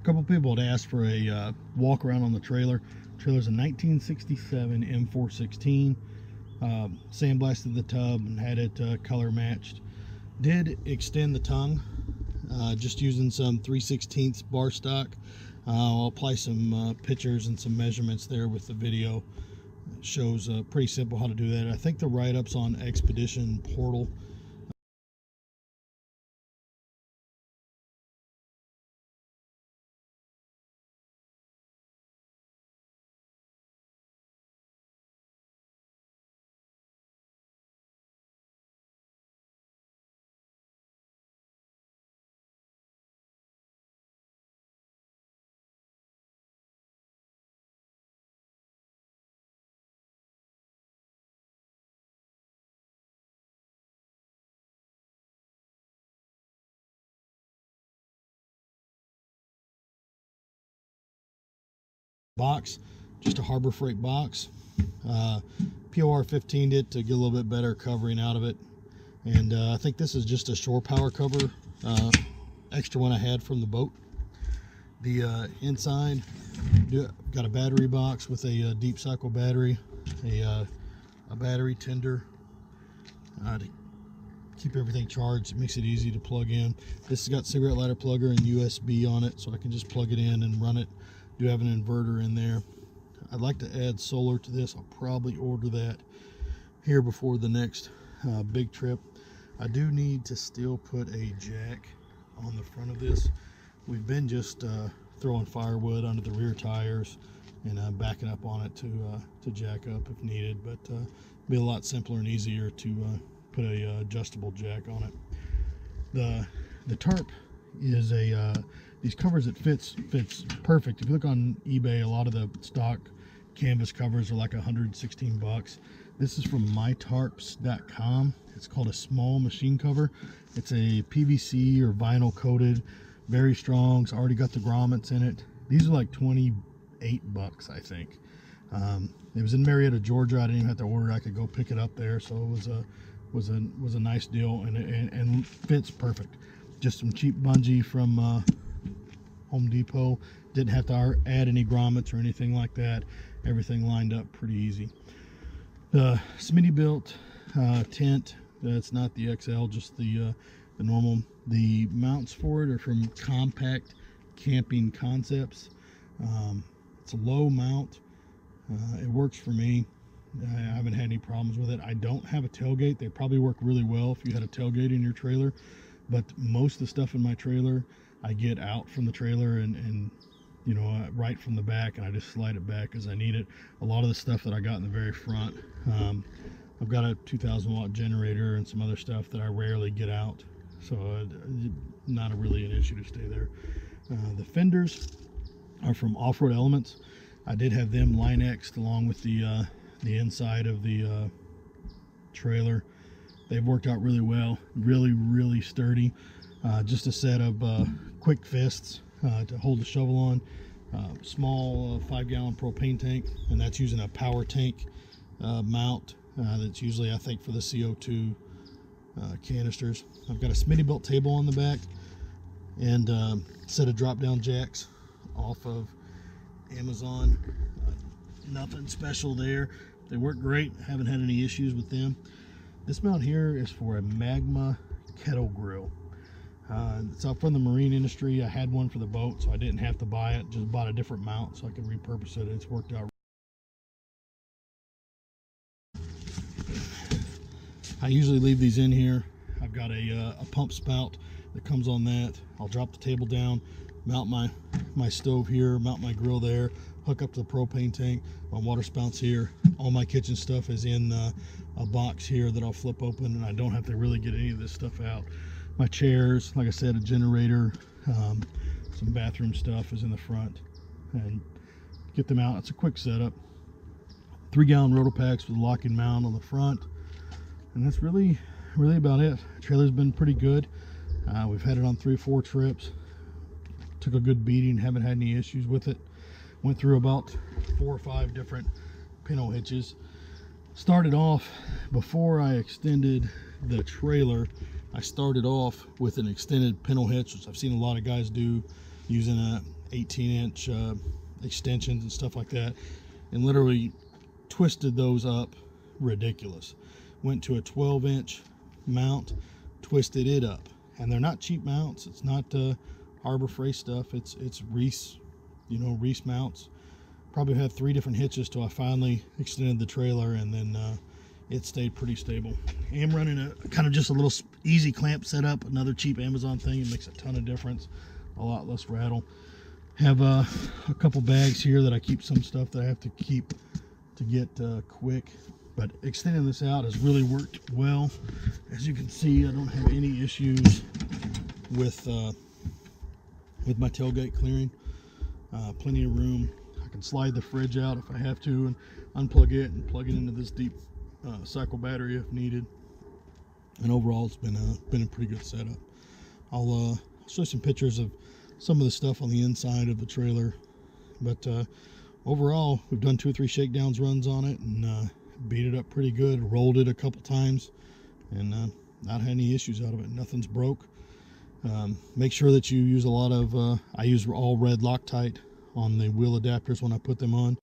couple people had asked for a walk around on the trailer. Trailer's a 1967 M416. Sandblasted the tub and had it color matched. Did extend the tongue, just using some 3/16 bar stock. I'll apply some pictures and some measurements there with the video. It shows pretty simple how to do that. I think the write-up's on Expedition Portal. Box, just a Harbor Freight box. POR 15'd it to get a little bit better covering out of it, and I think this is just a shore power cover, extra one I had from the boat. The inside got a battery box with a deep cycle battery, a battery tender to keep everything charged. It makes it easy to plug in. This has got cigarette lighter plugger and USB on it, so I can just plug it in and run it. Do have an inverter in there. I'd like to add solar to this. I'll probably order that here before the next big trip. I do need to still put a jack on the front of this. We've been just throwing firewood under the rear tires and backing up on it to jack up if needed, but be a lot simpler and easier to put a adjustable jack on it. The tarp is a these covers, it fits perfect. If you look on eBay, a lot of the stock canvas covers are like 116 bucks. This is from mytarps.com. It's called a small machine cover. It's a PVC or vinyl coated, very strong. It's already got the grommets in it. These are like 28 bucks, I think. It was in Marietta, Georgia. I didn't even have to order it. I could go pick it up there, so it was a nice deal, and fits perfect. Just some cheap bungee from Home Depot. Didn't have to add any grommets or anything like that. Everything lined up pretty easy. The Smittybilt tent, that's not the XL, just the normal. The mounts for it are from Compact Camping Concepts. It's a low mount. It works for me. I haven't had any problems with it. I don't have a tailgate. They probably work really well if you had a tailgate in your trailer, but most of the stuff in my trailer I get out from the trailer and you know, right from the back, and I just slide it back as I need it. A lot of the stuff that I got in the very front, I've got a 2,000 watt generator and some other stuff that I rarely get out, so not really an issue to stay there. The fenders are from Off-Road Elements. I did have them Line-X'd along with the inside of the trailer. They've worked out really well, really sturdy. Just a set of quick fists to hold the shovel on. Small 5-gallon propane tank, and that's using a Powertank mount. That's usually, I think, for the CO2 canisters. I've got a Smittybilt table on the back and a set of drop-down jacks off of Amazon. Nothing special there. They work great. Haven't had any issues with them. This mount here is for a Magma kettle grill. It's out from the marine industry. I had one for the boat, so I didn't have to buy it. Just bought a different mount so I could repurpose it. It's worked out. I usually leave these in here. I've got a pump spout that comes on that. I'll drop the table down, mount my stove here, mount my grill there, hook up to the propane tank. My water spout's here. All my kitchen stuff is in a box here that I'll flip open, and I don't have to really get any of this stuff out. My chairs, like I said, a generator, some bathroom stuff is in the front, and get them out. It's a quick setup. 3-gallon Rotopacks with a locking mount on the front, and that's really about it. The trailer's been pretty good. We've had it on 3 or 4 trips. Took a good beating, haven't had any issues with it. Went through about 4 or 5 different pinhole hitches. Started off, before I extended the trailer, I started off with an extended pinhole hitch, which I've seen a lot of guys do, using a 18-inch extensions and stuff like that, and literally twisted those up ridiculous. Went to a 12-inch mount, twisted it up, and they're not cheap mounts. It's not Harbor Freight stuff. It's Reese, you know, Reese mounts. Probably had 3 different hitches till I finally extended the trailer, and then it stayed pretty stable. I am running a kind of just a little easy clamp setup, another cheap Amazon thing. It makes a ton of difference, a lot less rattle. Have a couple bags here that I keep some stuff that I have to keep to get quick, but extending this out has really worked well. As you can see, I don't have any issues with my tailgate clearing. Plenty of room. I can slide the fridge out if I have to and unplug it and plug it into this deep cycle battery if needed. And overall, it's been a pretty good setup. I'll show some pictures of some of the stuff on the inside of the trailer, but overall, we've done 2 or 3 shakedowns runs on it and beat it up pretty good. Rolled it a couple times and not had any issues out of it. Nothing's broke. Make sure that you use a lot of I use all red Loctite on the wheel adapters when I put them on.